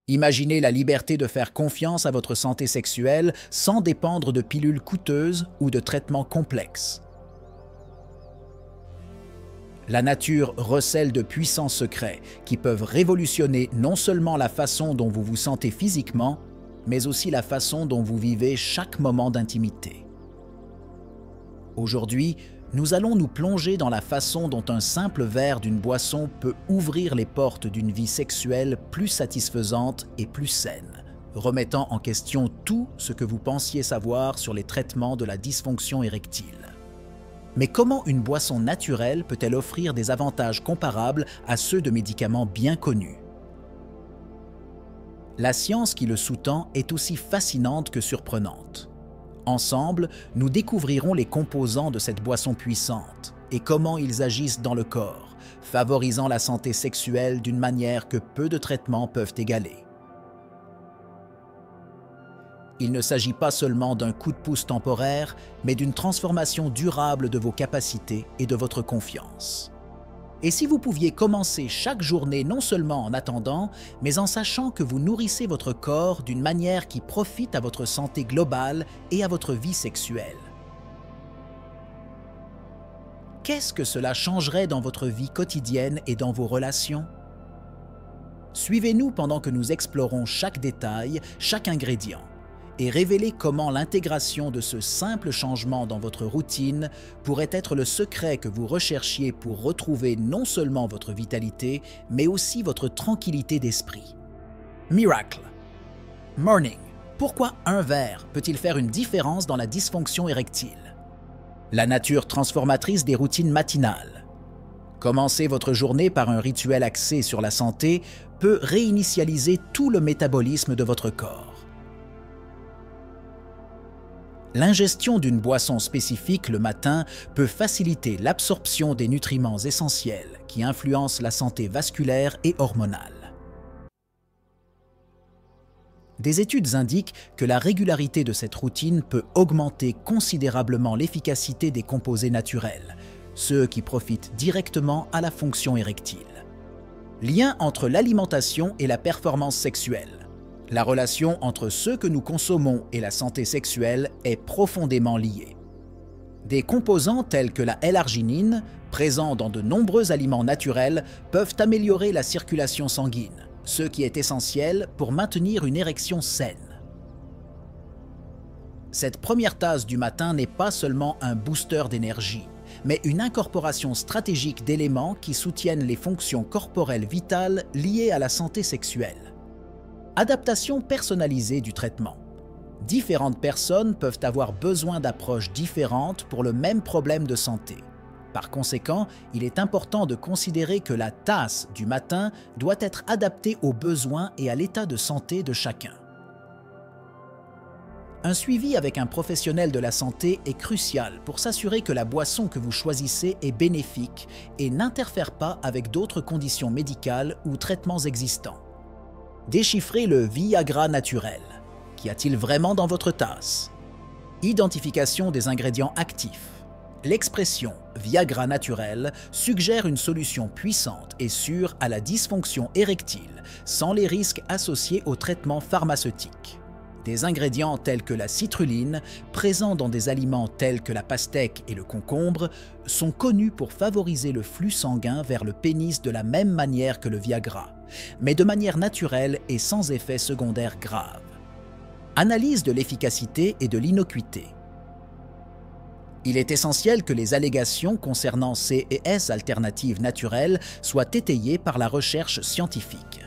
Imaginez la liberté de faire confiance à votre santé sexuelle sans dépendre de pilules coûteuses ou de traitements complexes. La nature recèle de puissants secrets qui peuvent révolutionner non seulement la façon dont vous vous sentez physiquement, mais aussi la façon dont vous vivez chaque moment d'intimité. Aujourd'hui, nous allons nous plonger dans la façon dont un simple verre d'une boisson peut ouvrir les portes d'une vie sexuelle plus satisfaisante et plus saine, remettant en question tout ce que vous pensiez savoir sur les traitements de la dysfonction érectile. Mais comment une boisson naturelle peut-elle offrir des avantages comparables à ceux de médicaments bien connus? La science qui le sous-tend est aussi fascinante que surprenante. Ensemble, nous découvrirons les composants de cette boisson puissante et comment ils agissent dans le corps, favorisant la santé sexuelle d'une manière que peu de traitements peuvent égaler. Il ne s'agit pas seulement d'un coup de pouce temporaire, mais d'une transformation durable de vos capacités et de votre confiance. Et si vous pouviez commencer chaque journée non seulement en attendant, mais en sachant que vous nourrissez votre corps d'une manière qui profite à votre santé globale et à votre vie sexuelle? Qu'est-ce que cela changerait dans votre vie quotidienne et dans vos relations? Suivez-nous pendant que nous explorons chaque détail, chaque ingrédient, et révéler comment l'intégration de ce simple changement dans votre routine pourrait être le secret que vous recherchiez pour retrouver non seulement votre vitalité, mais aussi votre tranquillité d'esprit. Miracle. Morning. Pourquoi un verre peut-il faire une différence dans la dysfonction érectile? La nature transformatrice des routines matinales. Commencer votre journée par un rituel axé sur la santé peut réinitialiser tout le métabolisme de votre corps. L'ingestion d'une boisson spécifique le matin peut faciliter l'absorption des nutriments essentiels qui influencent la santé vasculaire et hormonale. Des études indiquent que la régularité de cette routine peut augmenter considérablement l'efficacité des composés naturels, ceux qui profitent directement à la fonction érectile. Lien entre l'alimentation et la performance sexuelle. La relation entre ce que nous consommons et la santé sexuelle est profondément liée. Des composants tels que la L-arginine, présents dans de nombreux aliments naturels, peuvent améliorer la circulation sanguine, ce qui est essentiel pour maintenir une érection saine. Cette première tasse du matin n'est pas seulement un booster d'énergie, mais une incorporation stratégique d'éléments qui soutiennent les fonctions corporelles vitales liées à la santé sexuelle. Adaptation personnalisée du traitement. Différentes personnes peuvent avoir besoin d'approches différentes pour le même problème de santé. Par conséquent, il est important de considérer que la tasse du matin doit être adaptée aux besoins et à l'état de santé de chacun. Un suivi avec un professionnel de la santé est crucial pour s'assurer que la boisson que vous choisissez est bénéfique et n'interfère pas avec d'autres conditions médicales ou traitements existants. Déchiffrez le Viagra naturel. Qu'y a-t-il vraiment dans votre tasse? Identification des ingrédients actifs. L'expression Viagra naturel suggère une solution puissante et sûre à la dysfonction érectile, sans les risques associés aux traitements pharmaceutiques. Des ingrédients tels que la citrulline, présents dans des aliments tels que la pastèque et le concombre, sont connus pour favoriser le flux sanguin vers le pénis de la même manière que le Viagra, mais de manière naturelle et sans effet secondaire grave. Analyse de l'efficacité et de l'innocuité. Il est essentiel que les allégations concernant ces et S alternatives naturelles soient étayées par la recherche scientifique.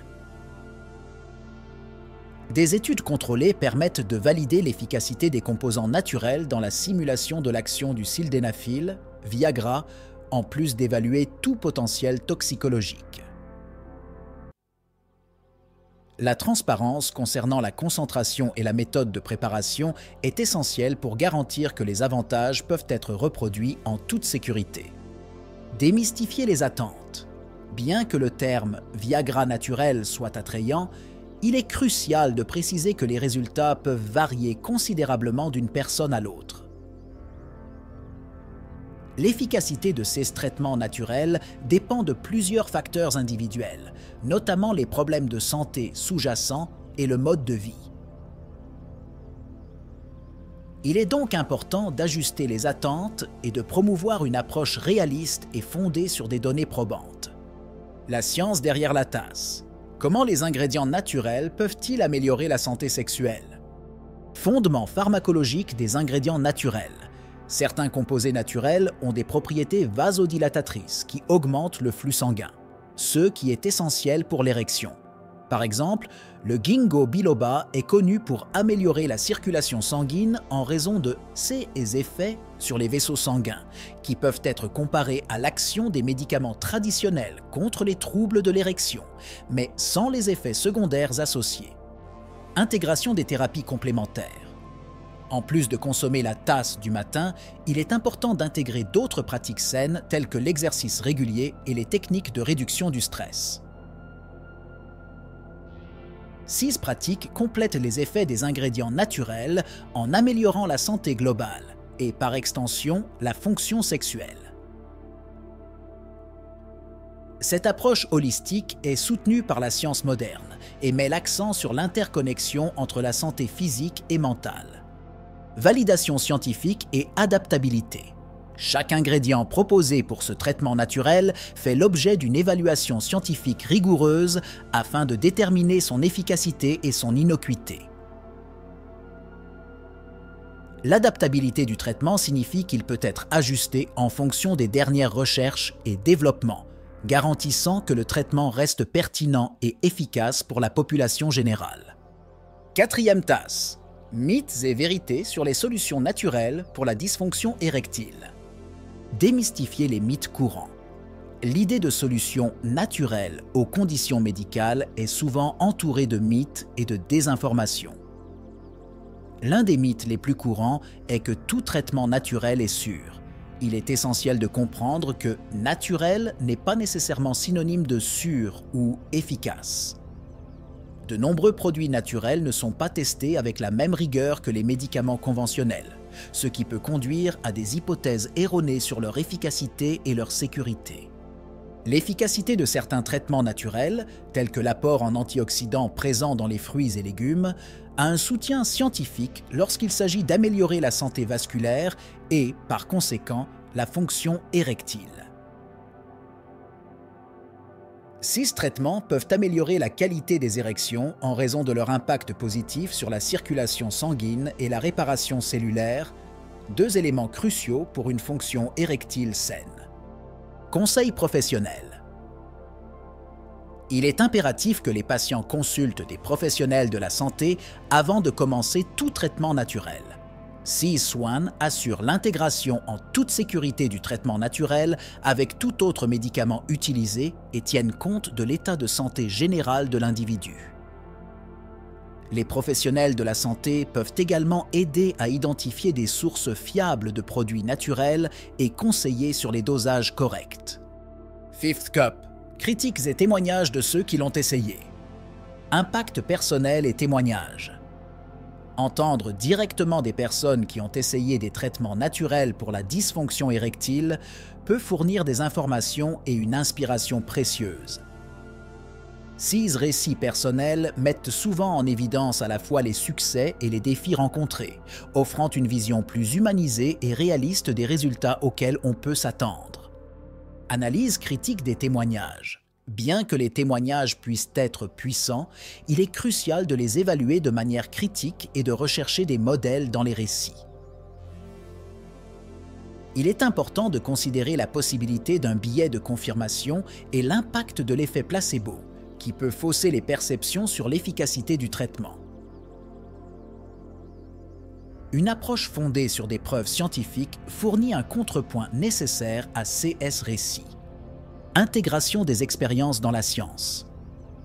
Des études contrôlées permettent de valider l'efficacité des composants naturels dans la simulation de l'action du sildenafil, Viagra, en plus d'évaluer tout potentiel toxicologique. La transparence concernant la concentration et la méthode de préparation est essentielle pour garantir que les avantages peuvent être reproduits en toute sécurité. Démystifier les attentes. Bien que le terme « Viagra naturel » soit attrayant, il est crucial de préciser que les résultats peuvent varier considérablement d'une personne à l'autre. L'efficacité de ces traitements naturels dépend de plusieurs facteurs individuels, notamment les problèmes de santé sous-jacents et le mode de vie. Il est donc important d'ajuster les attentes et de promouvoir une approche réaliste et fondée sur des données probantes. La science derrière la tasse. Comment les ingrédients naturels peuvent-ils améliorer la santé sexuelle? Fondement pharmacologique des ingrédients naturels. Certains composés naturels ont des propriétés vasodilatatrices qui augmentent le flux sanguin, ce qui est essentiel pour l'érection. Par exemple, le ginkgo biloba est connu pour améliorer la circulation sanguine en raison de ses effets sur les vaisseaux sanguins, qui peuvent être comparés à l'action des médicaments traditionnels contre les troubles de l'érection, mais sans les effets secondaires associés. Intégration des thérapies complémentaires. En plus de consommer la tasse du matin, il est important d'intégrer d'autres pratiques saines telles que l'exercice régulier et les techniques de réduction du stress. 6 pratiques complètent les effets des ingrédients naturels en améliorant la santé globale et, par extension, la fonction sexuelle. Cette approche holistique est soutenue par la science moderne et met l'accent sur l'interconnexion entre la santé physique et mentale. Validation scientifique et adaptabilité. Chaque ingrédient proposé pour ce traitement naturel fait l'objet d'une évaluation scientifique rigoureuse afin de déterminer son efficacité et son innocuité. L'adaptabilité du traitement signifie qu'il peut être ajusté en fonction des dernières recherches et développements, garantissant que le traitement reste pertinent et efficace pour la population générale. 4e tasse. Mythes et vérités sur les solutions naturelles pour la dysfonction érectile. Démystifier les mythes courants. L'idée de solutions naturelles aux conditions médicales est souvent entourée de mythes et de désinformation. L'un des mythes les plus courants est que tout traitement naturel est sûr. Il est essentiel de comprendre que « naturel » n'est pas nécessairement synonyme de sûr ou efficace. De nombreux produits naturels ne sont pas testés avec la même rigueur que les médicaments conventionnels, ce qui peut conduire à des hypothèses erronées sur leur efficacité et leur sécurité. L'efficacité de certains traitements naturels, tels que l'apport en antioxydants présent dans les fruits et légumes, a un soutien scientifique lorsqu'il s'agit d'améliorer la santé vasculaire et, par conséquent, la fonction érectile. 6 traitements peuvent améliorer la qualité des érections en raison de leur impact positif sur la circulation sanguine et la réparation cellulaire, 2 éléments cruciaux pour une fonction érectile saine. Conseils professionnels. Il est impératif que les patients consultent des professionnels de la santé avant de commencer tout traitement naturel. SeaSwan assure l'intégration en toute sécurité du traitement naturel avec tout autre médicament utilisé et tiennent compte de l'état de santé général de l'individu. Les professionnels de la santé peuvent également aider à identifier des sources fiables de produits naturels et conseiller sur les dosages corrects. Fifth Cup. Critiques et témoignages de ceux qui l'ont essayé. Impact personnel et témoignages. Entendre directement des personnes qui ont essayé des traitements naturels pour la dysfonction érectile peut fournir des informations et une inspiration précieuse. 6 récits personnels mettent souvent en évidence à la fois les succès et les défis rencontrés, offrant une vision plus humanisée et réaliste des résultats auxquels on peut s'attendre. Analyse critique des témoignages. Bien que les témoignages puissent être puissants, il est crucial de les évaluer de manière critique et de rechercher des modèles dans les récits. Il est important de considérer la possibilité d'un biais de confirmation et l'impact de l'effet placebo, qui peut fausser les perceptions sur l'efficacité du traitement. Une approche fondée sur des preuves scientifiques fournit un contrepoint nécessaire à CS récits. Intégration des expériences dans la science.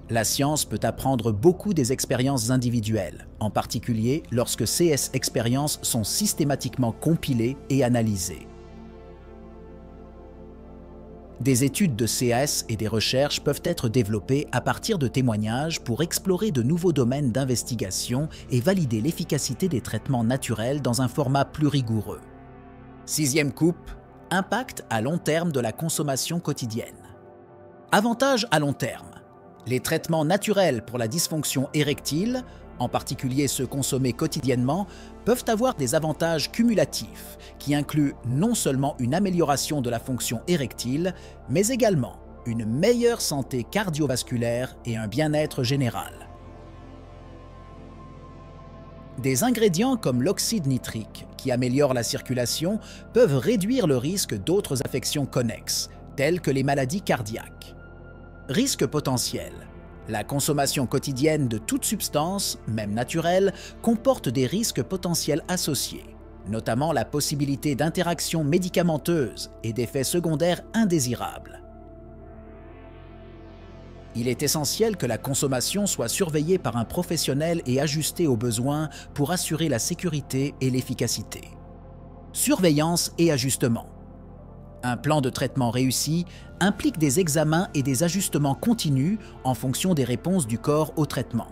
La science peut apprendre beaucoup des expériences individuelles, en particulier lorsque CS expériences sont systématiquement compilées et analysées. Des études de CS et des recherches peuvent être développées à partir de témoignages pour explorer de nouveaux domaines d'investigation et valider l'efficacité des traitements naturels dans un format plus rigoureux. 6e coupe, Impact à long terme de la consommation quotidienne. Avantages à long terme. Les traitements naturels pour la dysfonction érectile, en particulier ceux consommés quotidiennement, peuvent avoir des avantages cumulatifs qui incluent non seulement une amélioration de la fonction érectile, mais également une meilleure santé cardiovasculaire et un bien-être général. Des ingrédients comme l'oxyde nitrique, qui améliorent la circulation, peuvent réduire le risque d'autres affections connexes, telles que les maladies cardiaques. Risques potentiels. La consommation quotidienne de toute substance, même naturelle, comporte des risques potentiels associés, notamment la possibilité d'interactions médicamenteuses et d'effets secondaires indésirables. Il est essentiel que la consommation soit surveillée par un professionnel et ajustée aux besoins pour assurer la sécurité et l'efficacité. Surveillance et ajustement. Un plan de traitement réussi implique des examens et des ajustements continus en fonction des réponses du corps au traitement.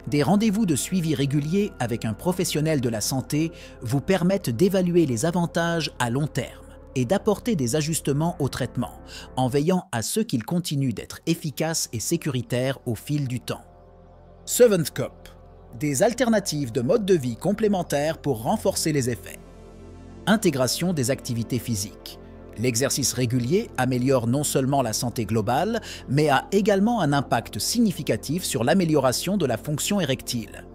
Des rendez-vous de suivi réguliers avec un professionnel de la santé vous permettent d'évaluer les avantages à long terme et d'apporter des ajustements au traitement, en veillant à ce qu'il continue d'être efficace et sécuritaire au fil du temps. Seventh Cup. Des alternatives de mode de vie complémentaires pour renforcer les effets. Intégration des activités physiques. L'exercice régulier améliore non seulement la santé globale, mais a également un impact significatif sur l'amélioration de la fonction érectile.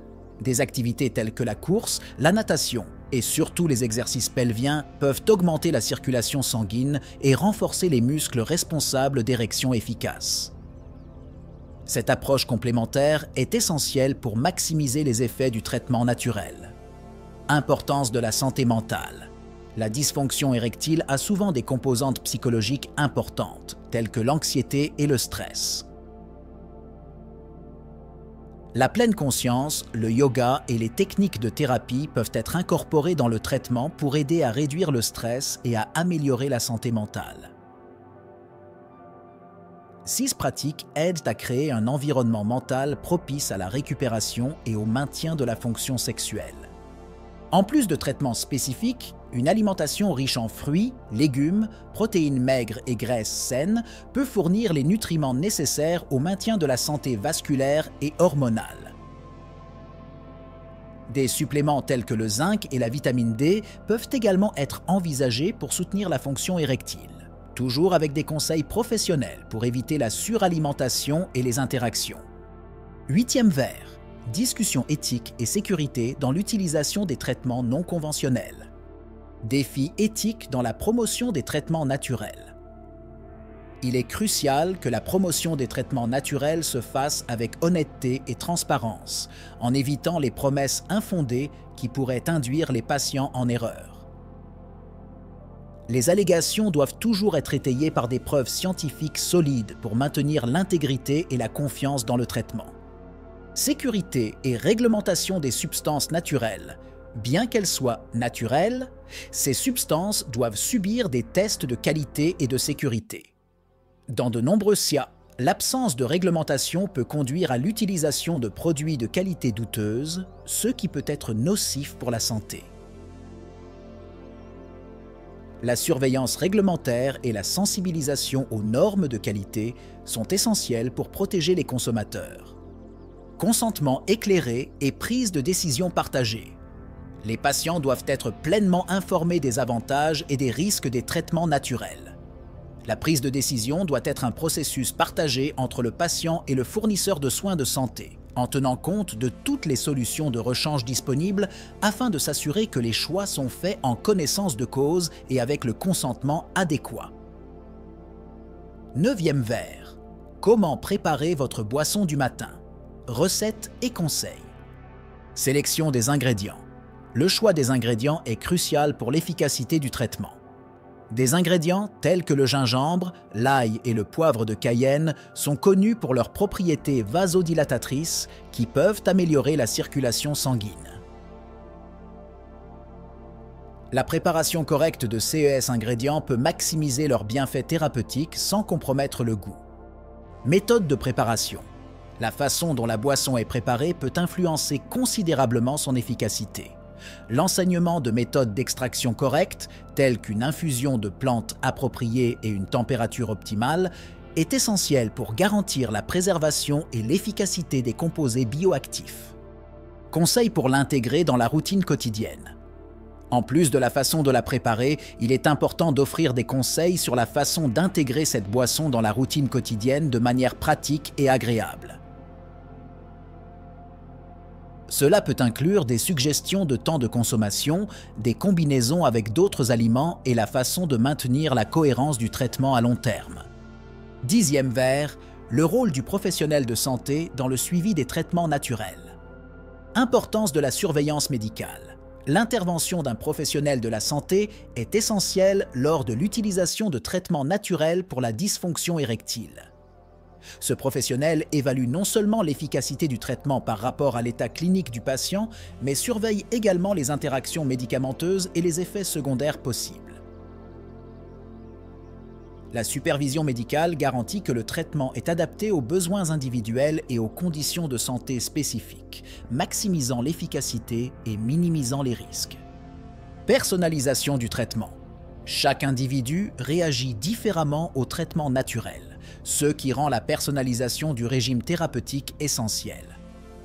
Des activités telles que la course, la natation et surtout les exercices pelviens peuvent augmenter la circulation sanguine et renforcer les muscles responsables d'érections efficaces. Cette approche complémentaire est essentielle pour maximiser les effets du traitement naturel. Importance de la santé mentale. La dysfonction érectile a souvent des composantes psychologiques importantes, telles que l'anxiété et le stress. La pleine conscience, le yoga et les techniques de thérapie peuvent être incorporés dans le traitement pour aider à réduire le stress et à améliorer la santé mentale. Ces pratiques aident à créer un environnement mental propice à la récupération et au maintien de la fonction sexuelle. En plus de traitements spécifiques, une alimentation riche en fruits, légumes, protéines maigres et graisses saines peut fournir les nutriments nécessaires au maintien de la santé vasculaire et hormonale. Des suppléments tels que le zinc et la vitamine D peuvent également être envisagés pour soutenir la fonction érectile, toujours avec des conseils professionnels pour éviter la suralimentation et les interactions. 8e verre. Discussion éthique et sécurité dans l'utilisation des traitements non conventionnels. Défi éthique dans la promotion des traitements naturels. Il est crucial que la promotion des traitements naturels se fasse avec honnêteté et transparence, en évitant les promesses infondées qui pourraient induire les patients en erreur. Les allégations doivent toujours être étayées par des preuves scientifiques solides pour maintenir l'intégrité et la confiance dans le traitement. Sécurité et réglementation des substances naturelles. Bien qu'elles soient naturelles, ces substances doivent subir des tests de qualité et de sécurité. Dans de nombreux cas, l'absence de réglementation peut conduire à l'utilisation de produits de qualité douteuse, ce qui peut être nocif pour la santé. La surveillance réglementaire et la sensibilisation aux normes de qualité sont essentielles pour protéger les consommateurs. Consentement éclairé et prise de décision partagée. Les patients doivent être pleinement informés des avantages et des risques des traitements naturels. La prise de décision doit être un processus partagé entre le patient et le fournisseur de soins de santé, en tenant compte de toutes les solutions de rechange disponibles afin de s'assurer que les choix sont faits en connaissance de cause et avec le consentement adéquat. 9e verre. Comment préparer votre boisson du matin? Recettes et conseils. Sélection des ingrédients. Le choix des ingrédients est crucial pour l'efficacité du traitement. Des ingrédients tels que le gingembre, l'ail et le poivre de Cayenne sont connus pour leurs propriétés vasodilatatrices qui peuvent améliorer la circulation sanguine. La préparation correcte de ces ingrédients peut maximiser leurs bienfaits thérapeutiques sans compromettre le goût. Méthode de préparation. La façon dont la boisson est préparée peut influencer considérablement son efficacité. L'enseignement de méthodes d'extraction correctes, telles qu'une infusion de plantes appropriées et une température optimale, est essentiel pour garantir la préservation et l'efficacité des composés bioactifs. Conseils pour l'intégrer dans la routine quotidienne. En plus de la façon de la préparer, il est important d'offrir des conseils sur la façon d'intégrer cette boisson dans la routine quotidienne de manière pratique et agréable. Cela peut inclure des suggestions de temps de consommation, des combinaisons avec d'autres aliments et la façon de maintenir la cohérence du traitement à long terme. 10e verre, le rôle du professionnel de santé dans le suivi des traitements naturels. Importance de la surveillance médicale. L'intervention d'un professionnel de la santé est essentielle lors de l'utilisation de traitements naturels pour la dysfonction érectile. Ce professionnel évalue non seulement l'efficacité du traitement par rapport à l'état clinique du patient, mais surveille également les interactions médicamenteuses et les effets secondaires possibles. La supervision médicale garantit que le traitement est adapté aux besoins individuels et aux conditions de santé spécifiques, maximisant l'efficacité et minimisant les risques. Personnalisation du traitement. Chaque individu réagit différemment au traitement naturel, ce qui rend la personnalisation du régime thérapeutique essentielle.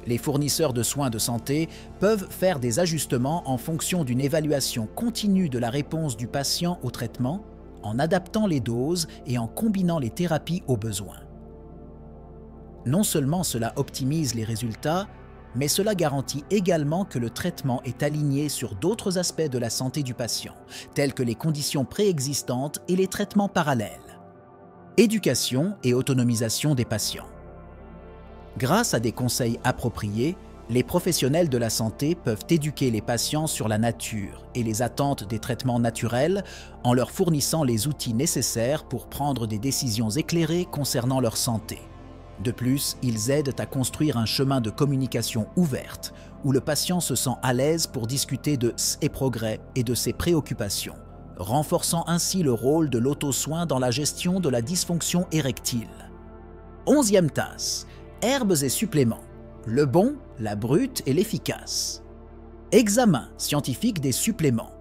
Les fournisseurs de soins de santé peuvent faire des ajustements en fonction d'une évaluation continue de la réponse du patient au traitement, en adaptant les doses et en combinant les thérapies aux besoins. Non seulement cela optimise les résultats, mais cela garantit également que le traitement est aligné sur d'autres aspects de la santé du patient, tels que les conditions préexistantes et les traitements parallèles. Éducation et autonomisation des patients. Grâce à des conseils appropriés, les professionnels de la santé peuvent éduquer les patients sur la nature et les attentes des traitements naturels en leur fournissant les outils nécessaires pour prendre des décisions éclairées concernant leur santé. De plus, ils aident à construire un chemin de communication ouverte où le patient se sent à l'aise pour discuter de ses progrès et de ses préoccupations, renforçant ainsi le rôle de l'auto-soin dans la gestion de la dysfonction érectile. 11e tasse, herbes et suppléments, le bon, la brute et l'efficace. Examen scientifique des suppléments.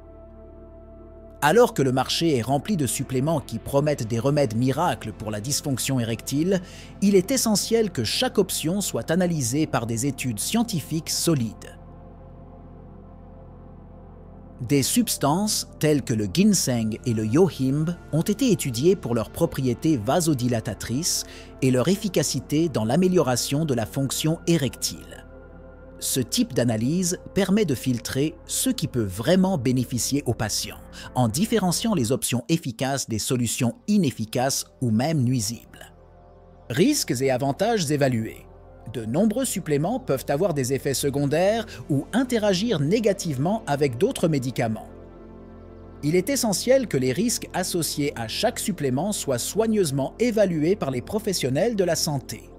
Alors que le marché est rempli de suppléments qui promettent des remèdes miracles pour la dysfonction érectile, il est essentiel que chaque option soit analysée par des études scientifiques solides. Des substances telles que le ginseng et le yohimbe ont été étudiées pour leurs propriétés vasodilatatrices et leur efficacité dans l'amélioration de la fonction érectile. Ce type d'analyse permet de filtrer ce qui peut vraiment bénéficier aux patients, en différenciant les options efficaces des solutions inefficaces ou même nuisibles. Risques et avantages évalués. De nombreux suppléments peuvent avoir des effets secondaires ou interagir négativement avec d'autres médicaments. Il est essentiel que les risques associés à chaque supplément soient soigneusement évalués par les professionnels de la santé.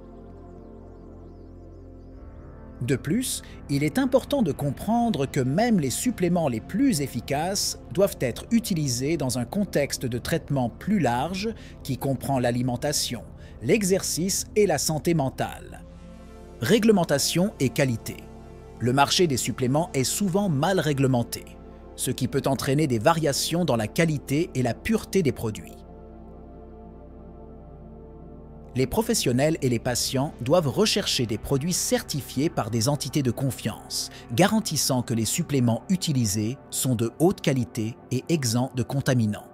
De plus, il est important de comprendre que même les suppléments les plus efficaces doivent être utilisés dans un contexte de traitement plus large qui comprend l'alimentation, l'exercice et la santé mentale. Réglementation et qualité. Le marché des suppléments est souvent mal réglementé, ce qui peut entraîner des variations dans la qualité et la pureté des produits. Les professionnels et les patients doivent rechercher des produits certifiés par des entités de confiance, garantissant que les suppléments utilisés sont de haute qualité et exempts de contaminants.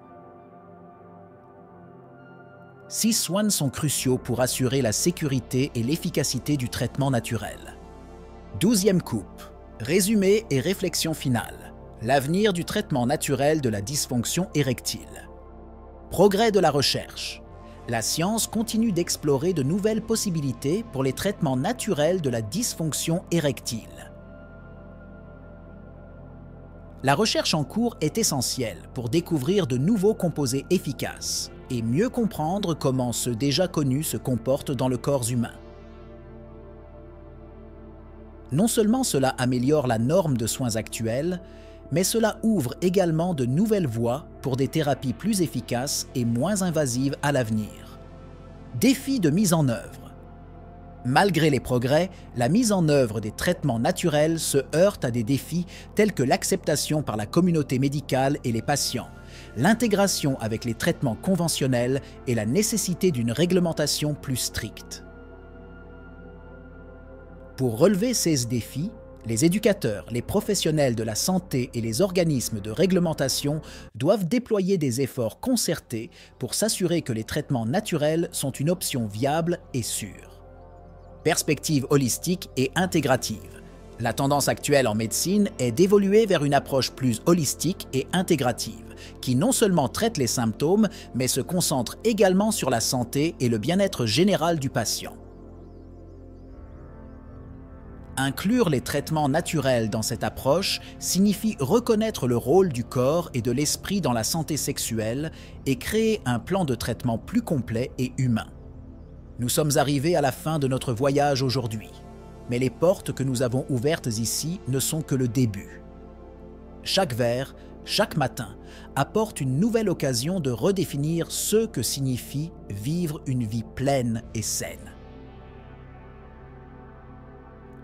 6 soins sont cruciaux pour assurer la sécurité et l'efficacité du traitement naturel. 12e coupe. Résumé et réflexion finale. L'avenir du traitement naturel de la dysfonction érectile. Progrès de la recherche. La science continue d'explorer de nouvelles possibilités pour les traitements naturels de la dysfonction érectile. La recherche en cours est essentielle pour découvrir de nouveaux composés efficaces et mieux comprendre comment ceux déjà connus se comportent dans le corps humain. Non seulement cela améliore la norme de soins actuels, mais cela ouvre également de nouvelles voies pour des thérapies plus efficaces et moins invasives à l'avenir. Défi de mise en œuvre. Malgré les progrès, la mise en œuvre des traitements naturels se heurte à des défis tels que l'acceptation par la communauté médicale et les patients, l'intégration avec les traitements conventionnels et la nécessité d'une réglementation plus stricte. Pour relever ces défis, les éducateurs, les professionnels de la santé et les organismes de réglementation doivent déployer des efforts concertés pour s'assurer que les traitements naturels sont une option viable et sûre. Perspective holistique et intégrative. La tendance actuelle en médecine est d'évoluer vers une approche plus holistique et intégrative, qui non seulement traite les symptômes, mais se concentre également sur la santé et le bien-être général du patient. Inclure les traitements naturels dans cette approche signifie reconnaître le rôle du corps et de l'esprit dans la santé sexuelle et créer un plan de traitement plus complet et humain. Nous sommes arrivés à la fin de notre voyage aujourd'hui, mais les portes que nous avons ouvertes ici ne sont que le début. Chaque verre, chaque matin, apporte une nouvelle occasion de redéfinir ce que signifie vivre une vie pleine et saine.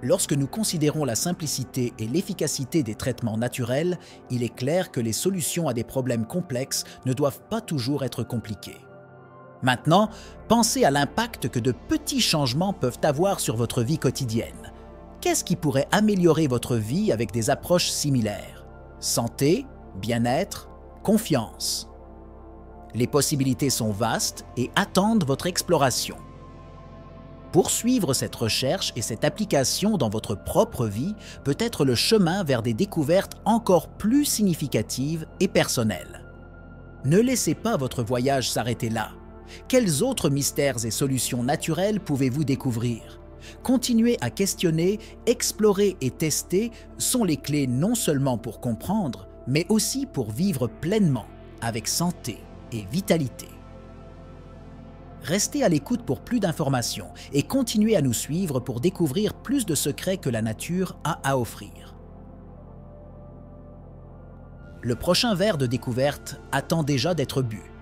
Lorsque nous considérons la simplicité et l'efficacité des traitements naturels, il est clair que les solutions à des problèmes complexes ne doivent pas toujours être compliquées. Maintenant, pensez à l'impact que de petits changements peuvent avoir sur votre vie quotidienne. Qu'est-ce qui pourrait améliorer votre vie avec des approches similaires? Santé, bien-être, confiance. Les possibilités sont vastes et attendent votre exploration. Poursuivre cette recherche et cette application dans votre propre vie peut être le chemin vers des découvertes encore plus significatives et personnelles. Ne laissez pas votre voyage s'arrêter là. Quels autres mystères et solutions naturelles pouvez-vous découvrir? Continuer à questionner, explorer et tester sont les clés non seulement pour comprendre, mais aussi pour vivre pleinement, avec santé et vitalité. Restez à l'écoute pour plus d'informations et continuez à nous suivre pour découvrir plus de secrets que la nature a à offrir. Le prochain verre de découverte attend déjà d'être bu.